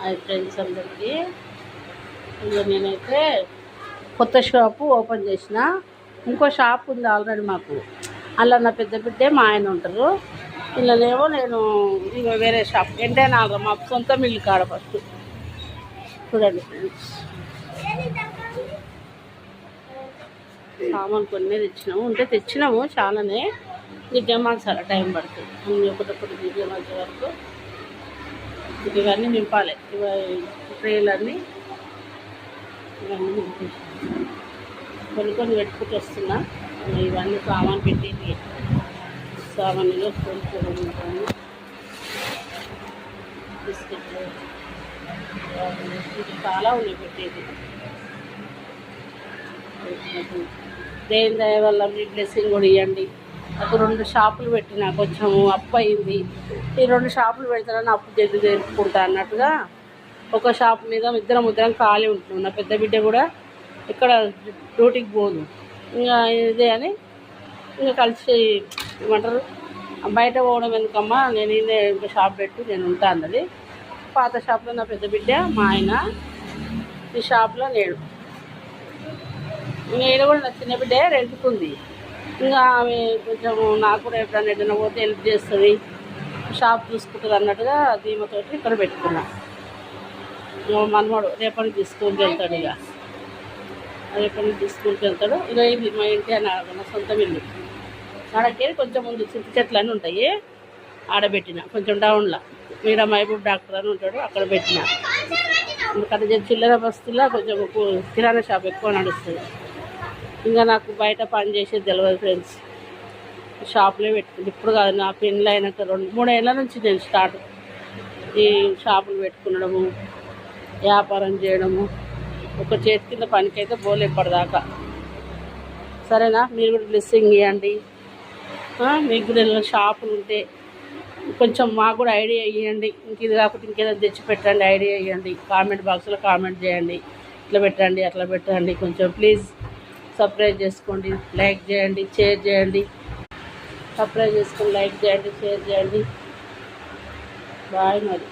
అది ఫ్రెండ్స్ అందరికీ. ఇక నేనైతే కొత్త షాపు ఓపెన్ చేసిన. ఇంకో షాప్ ఉంది ఆల్రెడీ మాకు. అలా నా పెద్ద బిడ్డే మా ఆయన ఉంటారు. ఇళ్ళనేమో నేను ఇక వేరే షాప్ ఎంటైనా మా సొంత మిల్లు కాడ ఫస్ట్. చూడండి ఫ్రెండ్స్, సామాన్ కొన్ని తెచ్చినాము, ఉంటే తెచ్చినాము చాలానే. నిజమాకు చాలా టైం పడుతుంది అన్నీ ఒకటొకటి నిజమాకే వరకు. ఇవన్నీ నింపాలి, ట్రేలన్నీ ఇవన్నీ నింపేసి కొన్ని పెట్టుకుంటూ వస్తున్నా. ఇవన్నీ సామాన్ పెట్టేది, సామాన్లో కొనుక్కోవడం, బిస్కెట్లు చాలా ఉన్నాయి పెట్టేది. దేవుని దయ వల్ల మీ బ్లెస్సింగ్ కూడా ఇవ్వండి. నాకు 2 షాపులు పెట్టినా, కొంచెం అప్పు అయింది. ఈ 2 షాపులు పెడతానని అప్పు జరుపుకుంటా అన్నట్టుగా ఒక షాప్ మీద ఇద్దరం ఖాళీ ఉంటున్నాం. నా పెద్ద బిడ్డ కూడా ఇక్కడ డ్యూటీకి పోదు, ఇంకా ఇదే అని ఇంకా కలిసి ఏమంటారు బయట పోవడం ఎందుకమ్మా, నేను ఇదే ఇంకా షాప్ పెట్టు నేను ఉంటా అన్నది. పాత షాప్లో నా పెద్ద బిడ్డ మా ఆయన, ఈ షాప్లో నేను కూడా నా చిన్న బిడ్డ రెంట్కుంది. ఇంకా ఆమె కొంచెం నాకు కూడా ఎప్పుడైనా ఏదైనా పోతే హెల్ప్ చేస్తుంది, షాప్ చూసుకుంటుంది అన్నట్టుగా ధీమతోటి ఇక్కడ పెట్టుకున్నా. మనవాడు రేపటి నుంచి స్కూల్కి వెళ్తాడు. రేపటి నుంచి స్కూల్కి వెళ్తాడు. ఇక ఇది మా ఇంటి నా సొంత ఇల్లు. ఆడకి కొంచెం ముందు చింత చెట్లు అని ఉంటాయి, ఆడబెట్టిన కొంచెం డౌన్లో. వీడ మహబూబ్ డాక్టర్ అని ఉంటాడు, అక్కడ పెట్టిన. ఎందుకంటే చిల్లర బస్తుల్లో కొంచెం కిరాణా షాప్ ఎక్కువ నడుస్తుంది. ఇంకా నాకు బయట పని చేసేది తెలియదు ఫ్రెండ్స్, షాపులో పెట్టుకుంది. ఇప్పుడు కాదు, నా పెళ్ళి అయినాక 2-3 ఏళ్ళ నుంచి నేను స్టార్ట్ ఈ షాపులు పెట్టుకునడము, వ్యాపారం చేయడము. ఒక చేతి కింద పనికైతే పోలే ఇప్పటిదాకా. సరేనా, మీరు కూడా బ్లెస్సింగ్ ఇవ్వండి. మీకు కూడా షాపులు ఉంటే కొంచెం మాకు కూడా ఐడియా ఇవ్వండి. ఇంక ఇది కాకపోతే ఇంకేదో తెచ్చి పెట్టండి, ఐడియా ఇవ్వండి. కామెంట్ బాక్స్లో కామెంట్ చేయండి, ఇట్లా పెట్టండి అట్లా పెట్టండి. కొంచెం ప్లీజ్ సబ్స్క్రైబ్ చేసుకోండి, లైక్ చేయండి, షేర్ చేయండి. సబ్స్క్రైబ్ చేసుకొని లైక్ చేయండి, షేర్ చేయండి. బాయ్ మరి.